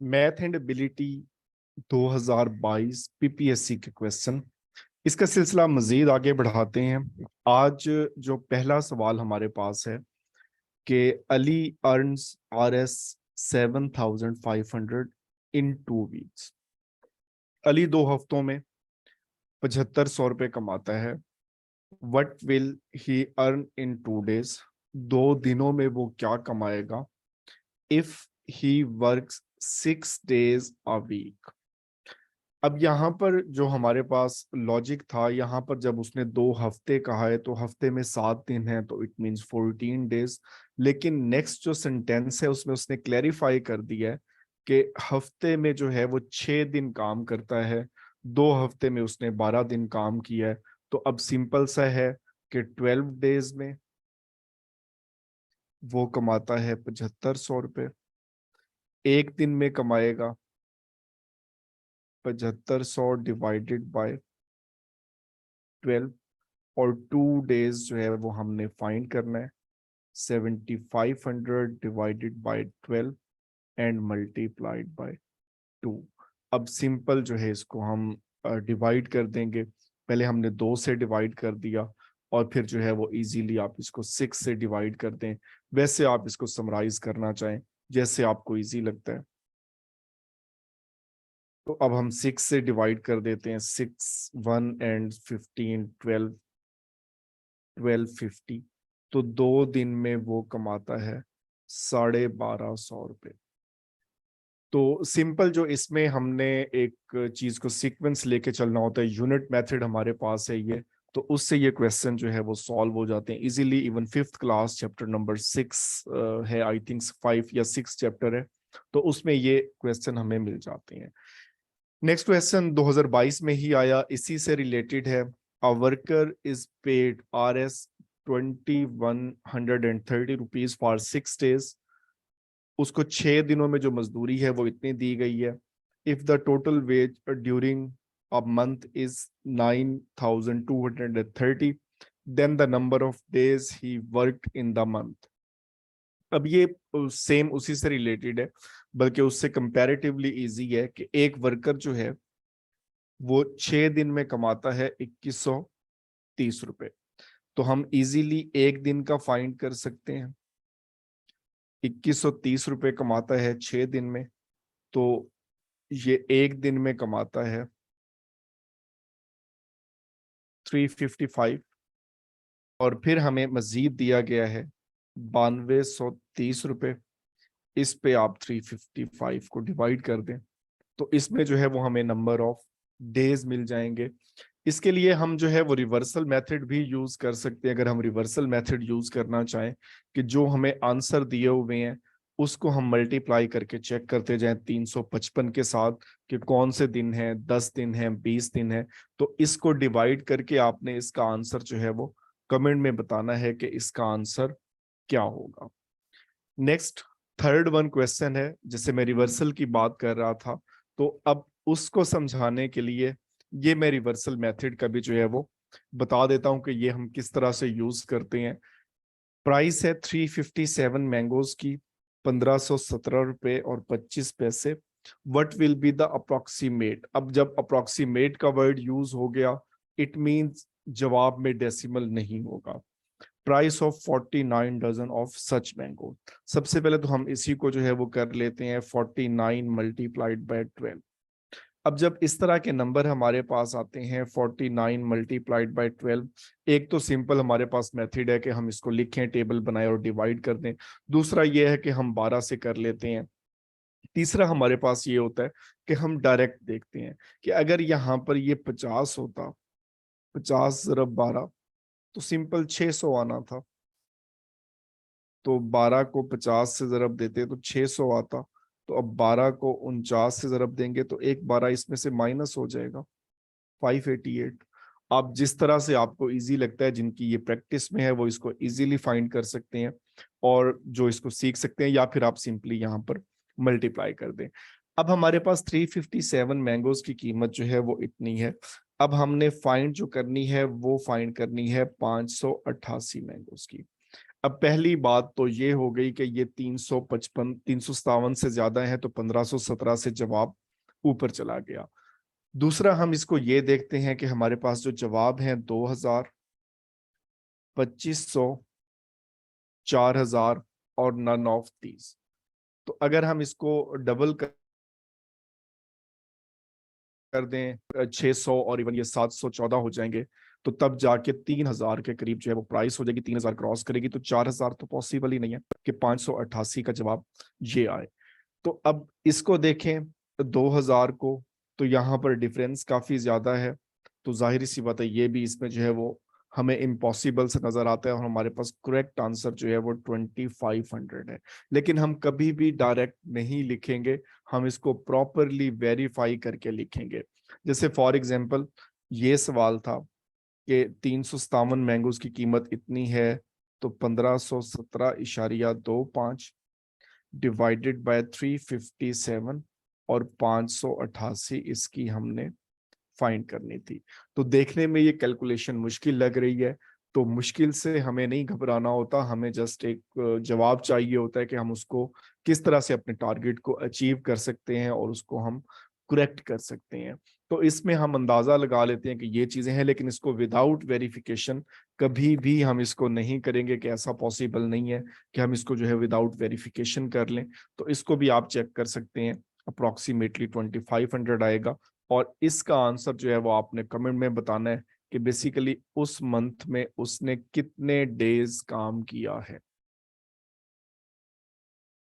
Math and ability 2022 PPSC के question. इसका सिलसिला मजीद आगे बढ़ाते हैं। आज जो पहला सवाल हमारे पास है कि Ali earns RS 7,500 in 2 weeks. Ali 2 हफ्तों में 7,500 रुपये कमाता है। What will he earn in 2 days? 2 दिनों में वो क्या कमाएगा? If he works 6 days a week. अब यहाँ पर जो हमारे पास लॉजिक था, यहाँ पर जब उसने 2 हफ्ते कहा है तो हफ्ते में 7 दिन है, तो इट मीन्स 14 डेज। लेकिन नेक्स्ट जो सेंटेंस है उसमें उसने क्लैरिफाई कर दिया है कि हफ्ते में जो है वो 6 दिन काम करता है। 2 हफ्ते में उसने 12 दिन काम किया है। तो अब सिंपल सा है कि 12 डेज में वो कमाता है 7,500 रुपये। एक दिन में कमाएगा 7,500 डिवाइडेड बाय 12। और 2 डेज जो है वो हमने फाइंड करना है। 7,500 divided by 12 and multiplied by 2। अब सिंपल जो है इसको हम डिवाइड कर देंगे। पहले हमने 2 से डिवाइड कर दिया और फिर जो है वो इजीली आप इसको 6 से डिवाइड कर दें। वैसे आप इसको समराइज करना चाहें जैसे आपको इजी लगता है। तो अब हम 6 से डिवाइड कर देते हैं। 6 1 एंड 15 12 1250। तो 2 दिन में वो कमाता है 1,250 रुपये। तो सिंपल जो इसमें हमने एक चीज को सीक्वेंस लेके चलना होता है, यूनिट मेथड हमारे पास है ये। तो उससे ये क्वेश्चन जो है वो सॉल्व हो जाते हैं easily. Even 5th class chapter number 6 है, आई थिंक 5 या 6 चैप्टर है, तो उसमें ये क्वेश्चन हमें मिल जाते हैं। नेक्स्ट क्वेश्चन 2022 में ही आया, इसी से रिलेटेड है। A worker is paid RS 2,130 rupees for 6 days. उसको 6 दिनों में जो मजदूरी है वो इतनी दी गई है। If the total wage during a month is 9,230, then the number of days he worked in the month. अब ये सेम उसी से रिलेटेड है, बल्कि उससे कंपैरेटिवली इजी है कि एक वर्कर जो है वो 6 दिन में कमाता है 2,130 रुपए। तो हम इजीली एक दिन का फाइंड कर सकते हैं। 2,130 रुपए कमाता है 6 दिन में, तो ये एक दिन में कमाता है 355। और फिर हमें मजीद दिया गया है 9,230 रुपए। इस पे आप 355 को डिवाइड कर दें तो इसमें जो है वो हमें नंबर ऑफ डेज मिल जाएंगे। इसके लिए हम जो है वो रिवर्सल मेथड भी यूज कर सकते हैं। अगर हम रिवर्सल मेथड यूज करना चाहें कि जो हमें आंसर दिए हुए हैं उसको हम मल्टीप्लाई करके चेक करते जाएं 355 के साथ कि कौन से दिन है, 10 दिन है, 20 दिन है। तो इसको डिवाइड करके आपने इसका आंसर जो है वो कमेंट में बताना है कि इसका आंसर क्या होगा। नेक्स्ट थर्ड वन क्वेश्चन है, जिससे मैं रिवर्सल की बात कर रहा था। तो अब उसको समझाने के लिए ये मैं रिवर्सल मेथड का भी जो है वो बता देता हूं कि ये हम किस तरह से यूज करते हैं। प्राइस है 357 मैंगोज की, 1,517 रुपए और 25 पैसे। What will be the approximate? अब जब अप्रोक्सीमेट का वर्ड यूज हो गया, इट मींस जवाब में डेसिमल नहीं होगा। Price of 49 dozen of such mango. सबसे पहले तो हम इसी को जो है वो कर लेते हैं 49 मल्टीप्लाइड बाय 12। अब जब इस तरह के नंबर हमारे पास आते हैं 49 मल्टीप्लाइड बाय 12, एक तो सिंपल हमारे पास मेथड है कि हम इसको लिखें, टेबल बनाए और डिवाइड कर दें। दूसरा ये है कि हम 12 से कर लेते हैं। तीसरा हमारे पास ये होता है कि हम डायरेक्ट देखते हैं कि अगर यहाँ पर ये 50 होता, 50 ज़रब 12, तो सिंपल 600 आना था। तो 12 को 50 से ज़रब देते तो 600 आता। तो अब 12 को 49 से ज़रब देंगे तो एक 12 इसमें से माइनस हो जाएगा, 588। आप जिस तरह से आपको इजी लगता है, जिनकी ये प्रैक्टिस में है वो इसको इजीली फाइंड कर सकते हैं और जो इसको सीख सकते हैं, या फिर आप सिंपली यहाँ पर मल्टीप्लाई कर दें। अब हमारे पास 357 मैंगोज की कीमत जो है वो इतनी है। अब हमने फाइंड जो करनी है वो फाइंड करनी है 588 मैंगोज की। अब पहली बात तो ये हो गई कि ये 355 357 से ज्यादा है तो 1517 से जवाब ऊपर चला गया। दूसरा हम इसको ये देखते हैं कि हमारे पास जो जवाब है 2000, 2500, 4000 और नन ऑफ दीज। तो अगर हम इसको डबल कर दें 600 और इवन ये 714 हो जाएंगे, तो तब जाके 3000 के करीब जो है वो प्राइस हो जाएगी, 3000 क्रॉस करेगी। तो 4000 तो पॉसिबल ही नहीं है कि 588 का जवाब ये आए। तो अब इसको देखें 2000 को, तो यहाँ पर डिफरेंस काफी ज्यादा है, तो जाहिर सी बात है ये भी इसमें जो है वो हमें इम्पॉसिबल से नजर आता है, और हमारे पास करेक्ट आंसर जो है वो 2500 है। लेकिन हम कभी भी डायरेक्ट नहीं लिखेंगे, हम इसको प्रॉपरली वेरीफाई करके लिखेंगे। जैसे फॉर एग्जांपल ये सवाल था कि 357 मैंगोज की कीमत इतनी है, तो 1517.25 डिवाइडेड बाय 357 और 588 इसकी हमने फाइंड करनी थी। तो देखने में ये कैलकुलेशन मुश्किल लग रही है, तो मुश्किल से हमें नहीं घबराना होता, हमें जस्ट एक जवाब चाहिए होता है कि हम उसको किस तरह से अपने टारगेट को अचीव कर सकते हैं और उसको हम करेक्ट कर सकते हैं। तो इसमें हम अंदाजा लगा लेते हैं कि ये चीजें हैं, लेकिन इसको विदाउट वेरिफिकेशन कभी भी हम इसको नहीं करेंगे, कि ऐसा पॉसिबल नहीं है कि हम इसको जो है विदाउट वेरिफिकेशन कर लें। तो इसको भी आप चेक कर सकते हैं, अप्रोक्सीमेटली 2500 आएगा। और इसका आंसर जो है वो आपने कमेंट में बताना है कि बेसिकली उस मंथ में उसने कितने डेज काम किया है।